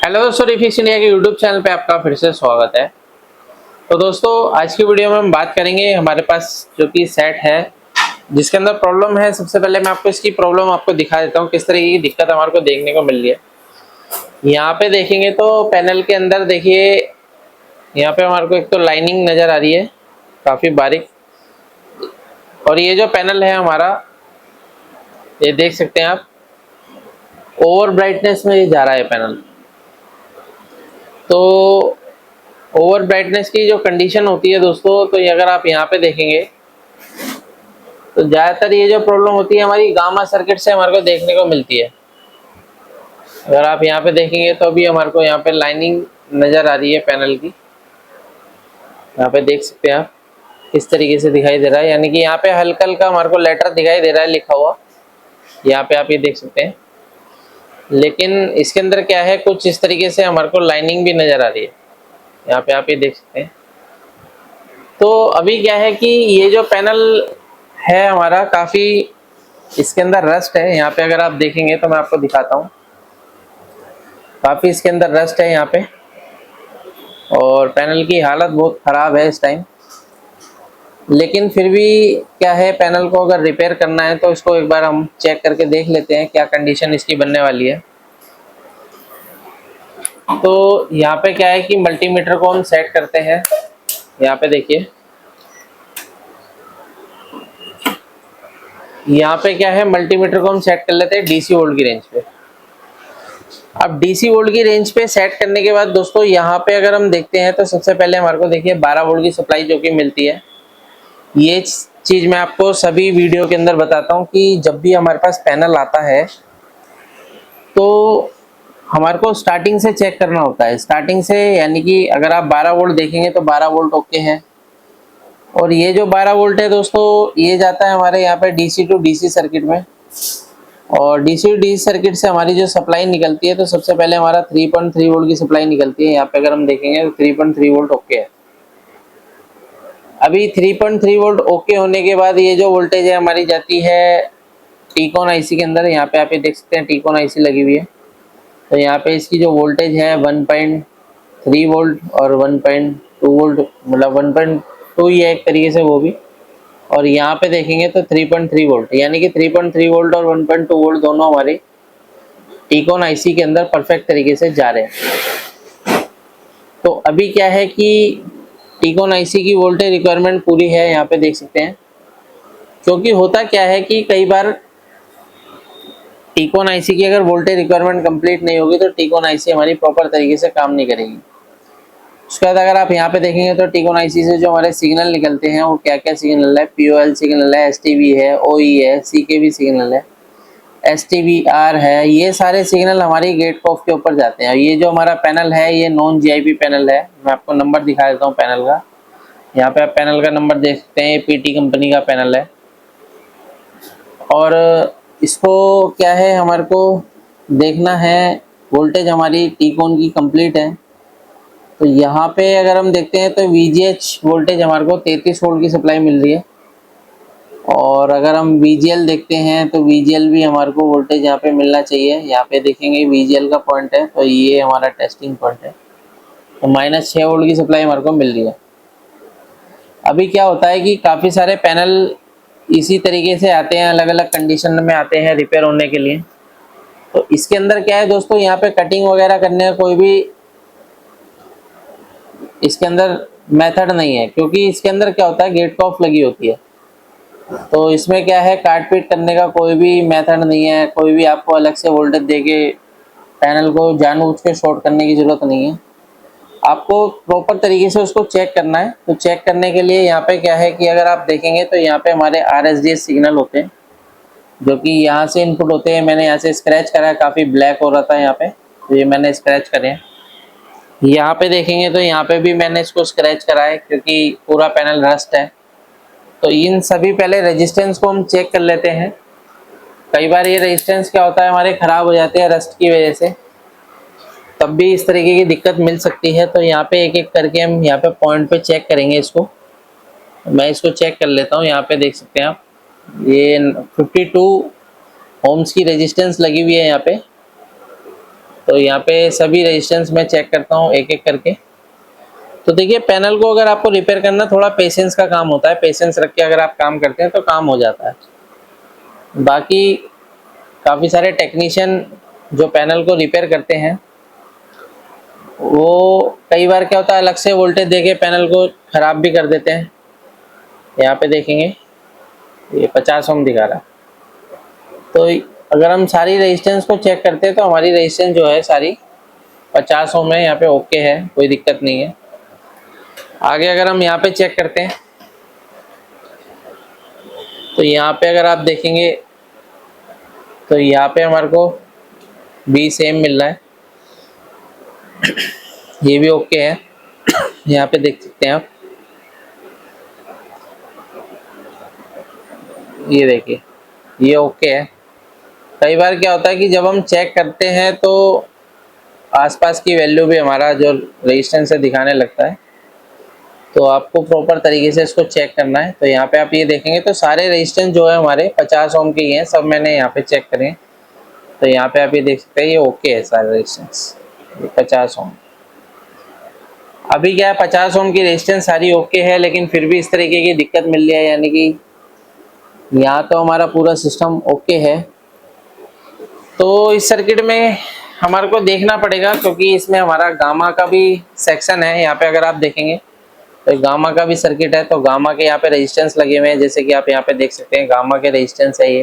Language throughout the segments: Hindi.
हेलो दोस्तों, रिफिक्स इंडिया के यूट्यूब चैनल पे आपका फिर से स्वागत है। तो दोस्तों, आज की वीडियो में हम बात करेंगे हमारे पास जो कि सेट है जिसके अंदर प्रॉब्लम है। सबसे पहले मैं आपको इसकी प्रॉब्लम आपको दिखा देता हूँ, किस तरीके की दिक्कत हमारे को देखने को मिल रही है। यहाँ पे देखेंगे तो पैनल के अंदर देखिए, यहाँ पे हमारे को एक तो लाइनिंग नज़र आ रही है काफ़ी बारीक, और ये जो पैनल है हमारा, ये देख सकते हैं आप, ओवर ब्राइटनेस में ये जा रहा है पैनल। तो ओवर ब्राइटनेस की जो कंडीशन होती है दोस्तों, तो ये अगर आप यहाँ पे देखेंगे तो ज़्यादातर ये जो प्रॉब्लम होती है हमारी गामा सर्किट से हमारे को देखने को मिलती है। अगर आप यहाँ पे देखेंगे तो अभी हमारे को यहाँ पे लाइनिंग नज़र आ रही है पैनल की। यहाँ पे देख सकते हैं आप किस तरीके से दिखाई दे रहा है, यानी कि यहाँ पे हल्का हल्का हमारे को लेटर दिखाई दे रहा है लिखा हुआ, यहाँ पे आप ये देख सकते हैं। लेकिन इसके अंदर क्या है, कुछ इस तरीके से हमारे को लाइनिंग भी नज़र आ रही है, यहाँ पे आप ये देख सकते हैं। तो अभी क्या है कि ये जो पैनल है हमारा, काफ़ी इसके अंदर रस्ट है। यहाँ पे अगर आप देखेंगे तो मैं आपको दिखाता हूँ, काफ़ी इसके अंदर रस्ट है यहाँ पे, और पैनल की हालत बहुत ख़राब है इस टाइम। लेकिन फिर भी क्या है, पैनल को अगर रिपेयर करना है तो इसको एक बार हम चेक करके देख लेते हैं क्या कंडीशन इसकी बनने वाली है। तो यहाँ पे क्या है कि मल्टीमीटर को हम सेट करते हैं। यहाँ पे देखिए, यहाँ पे क्या है, मल्टीमीटर को हम सेट कर लेते हैं डीसी वोल्ट की रेंज पे। अब डीसी वोल्ट की रेंज पे सेट करने के बाद दोस्तों, यहाँ पे अगर हम देखते हैं तो सबसे पहले हमारे को देखिए 12 वोल्ट की सप्लाई जो कि मिलती है। ये चीज़ मैं आपको सभी वीडियो के अंदर बताता हूँ कि जब भी हमारे पास पैनल आता है तो हमारे को स्टार्टिंग से चेक करना होता है। स्टार्टिंग से यानी कि अगर आप 12 वोल्ट देखेंगे तो 12 वोल्ट ओके है, और ये जो 12 वोल्ट है दोस्तों, ये जाता है हमारे यहाँ पे डीसी टू डीसी सर्किट में, और डीसी टू डीसी सर्किट से हमारी जो सप्लाई निकलती है तो सबसे पहले हमारा 3.3 वोल्ट की सप्लाई निकलती है। यहाँ पे अगर हम देखेंगे तो 3.3 वोल्ट ओके है। अभी 3.3 वोल्ट ओके होने के बाद ये जो वोल्टेज है हमारी जाती है टीकॉन आईसी के अंदर। यहाँ पे आप ये देख सकते हैं टीकॉन आईसी लगी हुई है। तो यहाँ पे इसकी जो वोल्टेज है 1.3 वोल्ट और 1.2 वोल्ट, मतलब 1.2 ही है एक तरीके से वो भी। और यहाँ पे देखेंगे तो 3.3 वोल्ट, यानी कि 3.3 वोल्ट और 1.2 वोल्ट दोनों हमारे टीकॉन आईसी के अंदर परफेक्ट तरीके से जा रहे हैं। तो अभी क्या है कि टीकॉन आईसी की वोल्टेज रिक्वायरमेंट पूरी है, यहाँ पे देख सकते हैं। क्योंकि होता क्या है कि कई बार टीकॉन आईसी की अगर वोल्टेज रिक्वायरमेंट कंप्लीट नहीं होगी तो टीकॉन आईसी हमारी प्रॉपर तरीके से काम नहीं करेगी। उसके बाद अगर आप यहाँ पे देखेंगे तो टीकॉन आईसी से जो हमारे सिग्नल निकलते हैं वो क्या क्या सिग्नल है, पीओएल सिग्नल है, एसटीवी है, ओई है, सीकेवी सिग्नल है, एसटीवीआर है। ये सारे सिग्नल हमारी गेट कॉफ के ऊपर जाते हैं। ये जो हमारा पैनल है ये नॉन जीआईपी पैनल है। मैं आपको नंबर दिखा देता हूँ पैनल का। यहाँ पे आप पैनल का नंबर देख सकते हैं, पीटी कंपनी का पैनल है। और इसको क्या है, हमारे को देखना है वोल्टेज हमारी टीकॉन की कंप्लीट है। तो यहाँ पे अगर हम देखते हैं तो वीजीएच वोल्टेज हमारे को 33 वोल्ट की सप्लाई मिल रही है। और अगर हम वीजीएल देखते हैं तो वीजीएल भी हमारे को वोल्टेज यहाँ पे मिलना चाहिए। यहाँ पे देखेंगे वीजीएल का पॉइंट है, तो ये हमारा टेस्टिंग पॉइंट है। तो -6 वोल्ट की सप्लाई हमारे को मिल रही है। अभी क्या होता है कि काफ़ी सारे पैनल इसी तरीके से आते हैं, अलग अलग कंडीशन में आते हैं रिपेयर होने के लिए। तो इसके अंदर क्या है दोस्तों, यहाँ पे कटिंग वगैरह करने का कोई भी इसके अंदर मेथड नहीं है, क्योंकि इसके अंदर क्या होता है, गेट ऑफ लगी होती है। तो इसमें क्या है, काट पीट करने का कोई भी मेथड नहीं है। कोई भी आपको अलग से वोल्टेज देके पैनल को जानबूझ के शॉर्ट करने की ज़रूरत नहीं है। आपको प्रॉपर तरीके से उसको चेक करना है। तो चेक करने के लिए यहाँ पे क्या है कि अगर आप देखेंगे तो यहाँ पे हमारे आरएसडीएस सिग्नल होते हैं जो कि यहाँ से इनपुट होते हैं। मैंने यहाँ से स्क्रैच करा है, काफ़ी ब्लैक हो रहा था यहाँ पे, तो ये मैंने स्क्रैच करे हैं। यहाँ पे देखेंगे तो यहाँ पे भी मैंने इसको स्क्रैच करा है क्योंकि पूरा पैनल रस्ट है। तो इन सभी पहले रेजिस्टेंस को हम चेक कर लेते हैं। कई बार ये रेजिस्टेंस क्या होता है, हमारे ख़राब हो जाते हैं रस्ट की वजह से, तब भी इस तरीके की दिक्कत मिल सकती है। तो यहाँ पे एक एक करके हम यहाँ पे पॉइंट पे चेक करेंगे इसको। मैं इसको चेक कर लेता हूँ। यहाँ पे देख सकते हैं आप, ये 52 ओम्स की रेजिस्टेंस लगी हुई है यहाँ पे। तो यहाँ पे सभी रेजिस्टेंस मैं चेक करता हूँ एक एक करके। तो देखिए पैनल को अगर आपको रिपेयर करना थोड़ा पेशेंस का काम होता है, पेशेंस रख के अगर आप काम करते हैं तो काम हो जाता है। बाकी काफ़ी सारे टेक्नीशियन जो पैनल को रिपेयर करते हैं वो कई बार क्या होता है अलग से वोल्टेज देके पैनल को ख़राब भी कर देते हैं। यहाँ पे देखेंगे ये 50 ओम दिखा रहा है। तो अगर हम सारी रेजिस्टेंस को चेक करते हैं तो हमारी रेजिस्टेंस जो है सारी 50 ओम है, यहाँ पे ओके है, कोई दिक्कत नहीं है। आगे अगर हम यहाँ पे चेक करते हैं तो यहाँ पे अगर आप देखेंगे तो यहाँ पे हमारे को भी सेम मिल रहा है, ये भी ओके है। यहाँ पे देख सकते हैं आप, ये देखिए ये ओके है। कई बार क्या होता है कि जब हम चेक करते हैं तो आसपास की वैल्यू भी हमारा जो रेजिस्टेंस है दिखाने लगता है, तो आपको प्रॉपर तरीके से इसको चेक करना है। तो यहाँ पे आप ये देखेंगे तो सारे रेजिस्टेंस जो है हमारे 50 ओम के ही हैं, सब मैंने यहाँ पे चेक करे। तो यहाँ पे आप ये देख सकते हैं ये ओके है सारे रेजिस्टेंस, 50 ओम। अभी क्या है 50 ओम की रेजिस्टेंस सारी ओके है, लेकिन फिर भी इस तरीके की दिक्कत मिल रही है, यानी कि यहाँ तो हमारा पूरा सिस्टम ओके है। तो इस सर्किट में हमारे को देखना पड़ेगा, क्योंकि इसमें हमारा गामा का भी सेक्शन है। यहाँ पे अगर आप देखेंगे तो गामा का भी सर्किट है, तो गामा के यहाँ पे रेजिस्टेंस लगे हुए हैं, जैसे कि आप यहाँ पे देख सकते हैं गामा के रेजिस्टेंस है ये।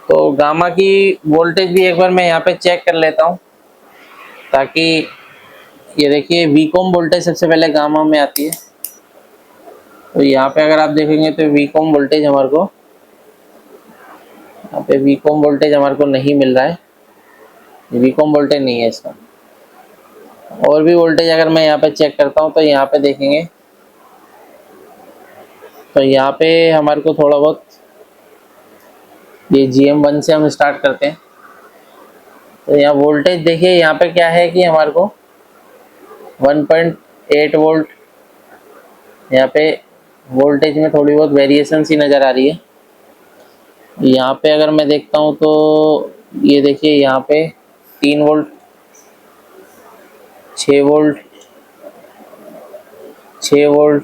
तो गामा की वोल्टेज भी एक बार मैं यहाँ पे चेक कर लेता हूँ, ताकि ये देखिए वीकॉम वोल्टेज सबसे पहले गामा में आती है। तो यहाँ पे अगर आप देखेंगे तो वीकॉम वोल्टेज हमारे को, यहाँ पे वीकॉम वोल्टेज हमारे को नहीं मिल रहा है, वीकॉम वोल्टेज नहीं है इसका। और भी वोल्टेज अगर मैं यहाँ पे चेक करता हूँ तो यहाँ पे देखेंगे तो यहाँ पे हमारे को थोड़ा बहुत, ये GM1 से हम स्टार्ट करते हैं। तो यहाँ वोल्टेज देखिए, यहाँ पे क्या है कि हमारे को 1.8 वोल्ट यहाँ पे वोल्टेज में थोड़ी बहुत वेरिएशन सी नज़र आ रही है। यहाँ पे अगर मैं देखता हूँ तो ये देखिए यहाँ पे 3 वोल्ट, 6 वोल्ट, 6 वोल्ट,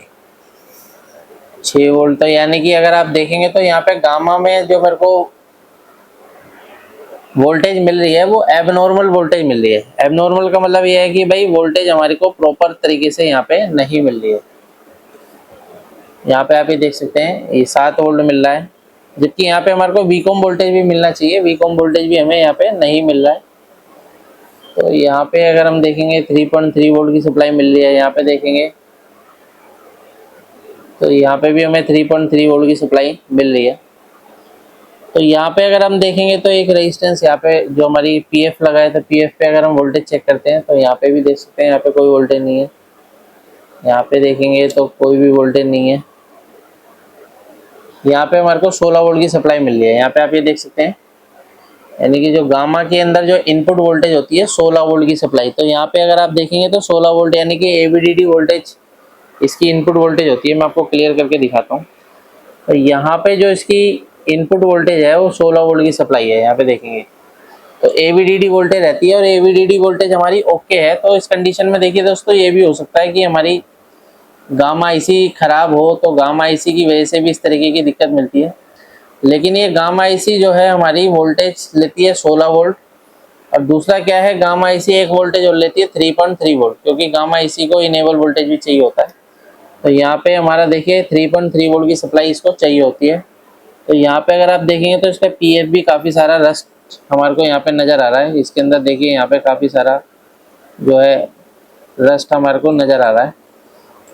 6 वोल्ट। तो यानी कि अगर आप देखेंगे तो यहाँ पे गामा में जो मेरे को वोल्टेज मिल रही है वो एबनॉर्मल वोल्टेज मिल रही है। एबनॉर्मल का मतलब ये है कि भाई वोल्टेज हमारे को प्रॉपर तरीके से यहाँ पे नहीं मिल रही है। यहाँ पे आप ये देख सकते हैं ये 7 वोल्ट मिल रहा है, जबकि यहाँ पे हमारे को वीकॉम वोल्टेज भी मिलना चाहिए, वीकॉम वोल्टेज भी हमें यहाँ पे नहीं मिल रहा है। तो यहाँ पे अगर हम देखेंगे 3.3 वोल्ट की सप्लाई मिल रही है, यहाँ पे देखेंगे तो यहाँ पे भी हमें 3.3 वोल्ट की सप्लाई मिल रही है। तो यहाँ पे अगर हम देखेंगे तो एक रेजिस्टेंस यहाँ पे जो हमारी PF लगा है, तो PF पे अगर हम वोल्टेज चेक करते हैं तो यहाँ पे भी देख सकते हैं यहाँ पे कोई वोल्टेज नहीं है। यहाँ पे देखेंगे तो कोई भी वोल्टेज नहीं है। यहाँ पे हमारे को 16 वोल्ट की सप्लाई मिल रही है। यहाँ पे आप ये देख सकते हैं, यानी कि जो गामा के अंदर जो इनपुट वोल्टेज होती है 16 वोल्ट की सप्लाई। तो यहाँ पे अगर आप देखेंगे तो 16 वोल्ट यानी कि AVDD वोल्टेज इसकी इनपुट वोल्टेज होती है। मैं आपको क्लियर करके दिखाता हूँ। तो यहाँ पे जो इसकी इनपुट वोल्टेज है वो 16 वोल्ट की सप्लाई है। यहाँ पे देखेंगे तो AVDD वोल्टेज रहती है, और AVDD वोल्टेज हमारी ओके है। तो इस कंडीशन में देखिए दोस्तों, ये भी हो सकता है कि हमारी गामा IC खराब हो, तो गामा IC की वजह से भी इस तरीके की दिक्कत मिलती है। लेकिन ये गामा IC जो है हमारी वोल्टेज लेती है 16 वोल्ट, और दूसरा क्या है गामा IC एक वोल्टेज और लेती है 3.3 वोल्ट, क्योंकि गामा IC को इनेबल वोल्टेज भी चाहिए होता है। तो यहाँ पे हमारा देखिए 3.3 वोल्ट की सप्लाई इसको चाहिए होती है। तो यहाँ पे अगर आप देखेंगे तो इसका PF भी काफ़ी सारा रस्ट हमारे को यहाँ पे नज़र आ रहा है। इसके अंदर देखिए यहाँ पे काफ़ी सारा जो है रस्ट हमारे को नज़र आ रहा है।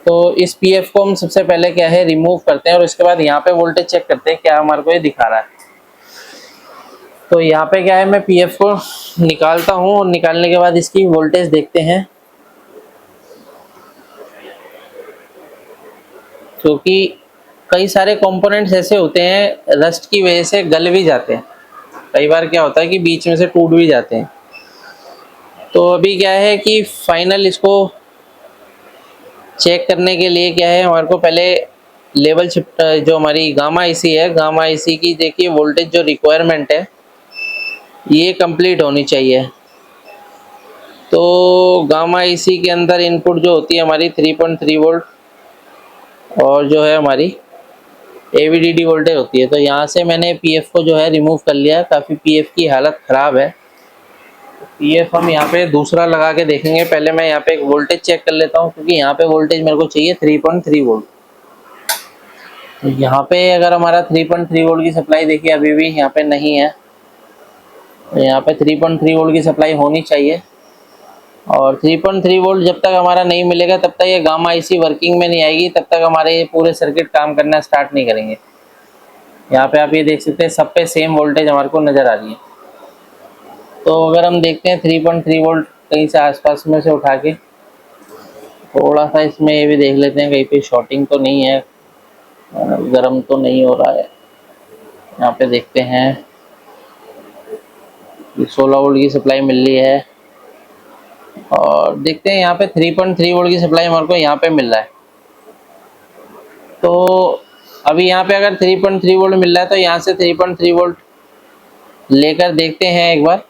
तो इस PF को हम सबसे पहले क्या है रिमूव करते हैं, और उसके बाद यहाँ पे वोल्टेज चेक करते हैं क्या हमारे को ये दिखा रहा है। तो यहाँ पे क्या है, मैं PF को निकालता हूँ, और निकालने के बाद इसकी वोल्टेज देखते हैं, क्योंकि कई सारे कंपोनेंट्स ऐसे होते हैं रस्ट की वजह से गल भी जाते हैं। कई बार क्या होता है कि बीच में से टूट भी जाते हैं। तो अभी क्या है कि फाइनल इसको चेक करने के लिए क्या है, हमारे को पहले लेवल शिफ्ट जो हमारी गामा IC है, गामा IC की देखिए वोल्टेज जो रिक्वायरमेंट है ये कंप्लीट होनी चाहिए। तो गामा एसी के अंदर इनपुट जो होती है हमारी 3.3 वोल्ट और जो है हमारी AVDD वोल्टेज होती है। तो यहाँ से मैंने पीएफ को जो है रिमूव कर लिया है। काफ़ी पीएफ की हालत ख़राब है। पीएफ हम यहाँ पे दूसरा लगा के देखेंगे। पहले मैं यहाँ पे एक वोल्टेज चेक कर लेता हूँ, क्योंकि यहाँ पे वोल्टेज मेरे को चाहिए 3.3 वोल्ट। तो यहाँ पे अगर हमारा 3.3 वोल्ट की सप्लाई देखिए अभी भी यहाँ पे नहीं है। तो यहाँ पे 3.3 वोल्ट की सप्लाई होनी चाहिए, और 3.3 वोल्ट जब तक हमारा नहीं मिलेगा तब तक ये गामा आईसी वर्किंग में नहीं आएगी, तब तक हमारे ये पूरे सर्किट काम करना स्टार्ट नहीं करेंगे। यहाँ पे आप ये देख सकते हैं सब पे सेम वोल्टेज हमारे को नज़र आ रही है। तो अगर हम देखते हैं 3.3 वोल्ट कहीं से आसपास में से उठा के थोड़ा सा इसमें ये भी देख लेते हैं कहीं पे शॉर्टिंग तो नहीं है, गर्म तो नहीं हो रहा है। यहाँ पे देखते हैं 16 वोल्ट की सप्लाई मिल रही है, और देखते हैं यहाँ पे 3.3 वोल्ट की सप्लाई हमारे को यहाँ पे मिल रहा है। तो अभी यहाँ पे अगर 3.3 वोल्ट मिल रहा है तो यहाँ से 3.3 वोल्ट लेकर देखते हैं एक बार।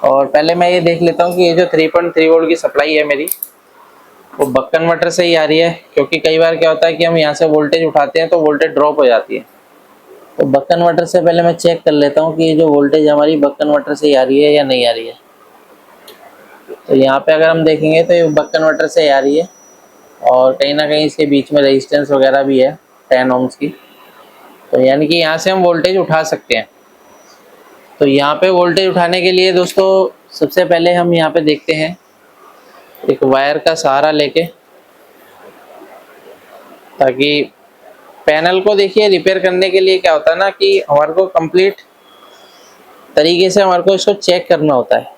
और पहले मैं ये देख लेता हूँ कि ये जो 3.3 वोल्ट की सप्लाई है मेरी वो बक कन्वर्टर से ही आ रही है, क्योंकि कई बार क्या होता है कि हम यहाँ से वोल्टेज उठाते हैं तो वोल्टेज ड्रॉप हो जाती है। तो बक कन्वर्टर से पहले मैं चेक कर लेता हूँ कि ये जो वोल्टेज हमारी बक कन्वर्टर से ही आ रही है या नहीं आ रही है। तो यहाँ पे अगर हम देखेंगे तो ये बक कन्वर्टर से आ रही है, और कहीं ना कहीं इसके बीच में रेजिस्टेंस वगैरह भी है 10 ohms की। तो यानी कि यहाँ से हम वोल्टेज उठा सकते हैं। तो यहाँ पे वोल्टेज उठाने के लिए दोस्तों सबसे पहले हम यहाँ पे देखते हैं एक वायर का सहारा लेके, ताकि पैनल को देखिए रिपेयर करने के लिए क्या होता है ना कि हमारे को कंप्लीट तरीके से हमारे को इसको चेक करना होता है।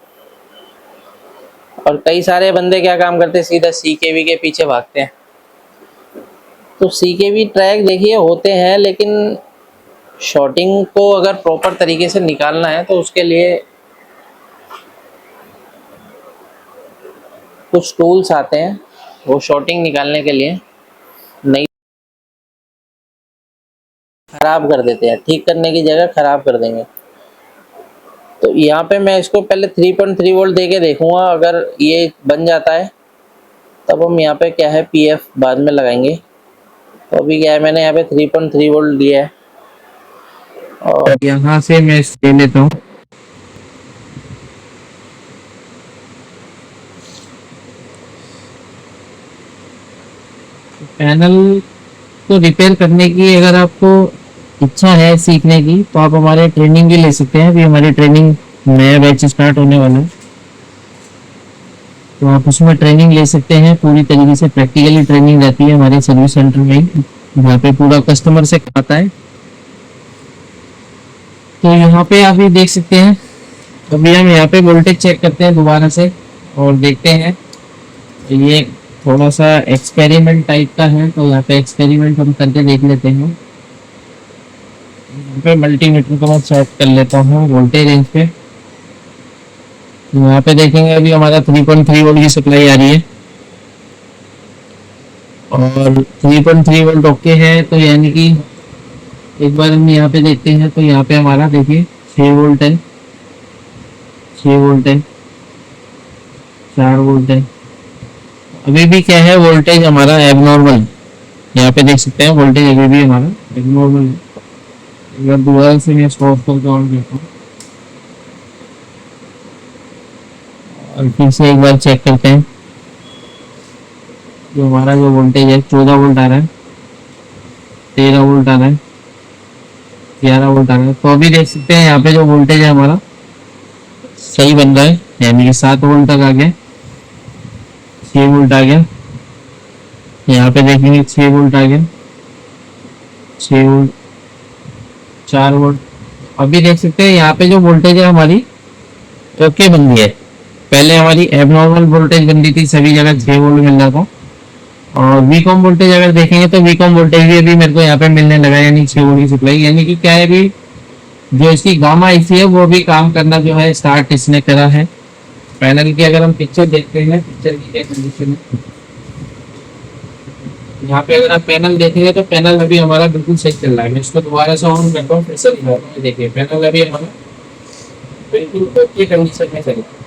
और कई सारे बंदे क्या काम करते हैं, सीधा CKV के पीछे भागते हैं। तो CKV ट्रैक देखिए होते हैं, लेकिन शॉर्टिंग को अगर प्रॉपर तरीके से निकालना है तो उसके लिए कुछ टूल्स आते हैं, वो शॉर्टिंग निकालने के लिए नहीं खराब कर देते हैं, ठीक करने की जगह खराब कर देंगे। तो यहाँ पे मैं इसको पहले 3.3 वोल्ट दे के देखूँगा। अगर ये बन जाता है तब हम यहाँ पे क्या है पीएफ बाद में लगाएंगे। तो अभी क्या है मैंने यहाँ पे 3.3 वोल्ट दिया है, और यहाँ से मैं ले लेता हूँ। पैनल को रिपेयर करने की अगर आपको इच्छा है सीखने की तो आप हमारे ट्रेनिंग भी ले सकते हैं। अभी हमारी ट्रेनिंग नया बैच स्टार्ट होने वाला है, तो आप उसमें ट्रेनिंग ले सकते हैं। पूरी तरीके से प्रैक्टिकली ट्रेनिंग रहती है हमारे सर्विस सेंटर में, जहाँ पे पूरा कस्टमर से आता है। तो यहाँ पे आप ये देख सकते हैं। अभी हम यहाँ पे वोल्टेज चेक करते हैं दोबारा से और देखते हैं। ये थोड़ा सा एक्सपेरिमेंट टाइप का है, तो यहाँ पे एक्सपेरिमेंट हम करके देख लेते हैं। यहाँ पे मल्टीमीटर को मैं सेट कर लेता हूँ वोल्टेज रेंज पे। यहाँ पे देखेंगे अभी हमारा 3.3 वोल्ट की सप्लाई आ रही है, और 3.3 वोल्ट ओके है। तो यानी कि एक बार हम यहाँ पे देखते हैं तो यहाँ पे हमारा देखिए 6 वोल्ट है, 6 वोल्ट है, 4 वोल्ट है। अभी भी क्या है वोल्टेज हमारा एबनॉर्मल, यहाँ पे देख सकते हैं वोल्टेज अभी भी हमारा एबनॉर्मल है। अगर दोबारा से मैं स्टॉप करके ऑन करता हूँ और फिर से एक बार चेक करते हैं, जो हमारा जो वोल्टेज है 14 वोल्ट आ रहा है, 13 वोल्ट आ रहा है, 11 वोल्ट आ रहा है। तो अभी देख सकते हैं यहाँ पे जो वोल्टेज है हमारा सही बन रहा है, यानी कि 7 वोल्ट तक आ गया, 6 वोल्ट आ गया। यहाँ पे देखेंगे 6 वोल्ट आ गया, 6 वोल्ट, 4 वोल्ट। अभी देख सकते हैं यहाँ पे जो वोल्टेज है हमारी ओके बन गई है। पहले हमारी एबनॉर्मल वोल्टेज बन रही थी, सभी जगह 6 वोल्ट मिल रहा था। और वीकॉम वोल्टेज अगर देखेंगे तो वीकॉम वोल्टेज भी अभी मेरे को यहाँ पे मिलने लगा, यानी 6 वोल्ट की सप्लाई। यानी कि क्या है अभी जो इसकी गामा आईसी है वो भी काम करना जो है स्टार्ट इसने करा है। पैनल की अगर हम पिक्चर देखते हैं, पिक्चर की क्या कंडीशन है, यहाँ पे अगर आप पैनल देखेंगे तो पैनल अभी हमारा बिल्कुल सही चल रहा है। मैं इसको दोबारा से ऑन करता हूँ, फिर से दिखाता हूँ। देखिए पैनल अभी हमारा बिल्कुल ओके कंडीशन में चल रहा है।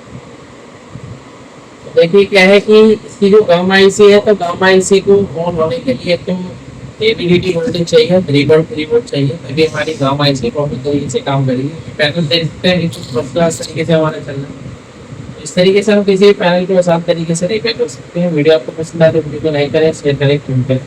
देखिए क्या है कि इसकी जो गामा आईसी है, तो गामा आईसी को ऑन होने के लिए तो एबीडीटी वोल्टेज चाहिए, 3.3 वोल्ट चाहिए, तभी हमारी गामा आईसी प्रॉपर तरीके से काम करेगी। पैनल देखते हैं कि फर्स्ट क्लास तरीके से हमारा चल रहा है। इस तरीके से हम किसी भी पैनल को आसान तरीके से रिपेयर कर सकते हैं। वीडियो आपको पसंद आए तो वीडियो को लाइक करें, शेयर करें, कमेंट करें।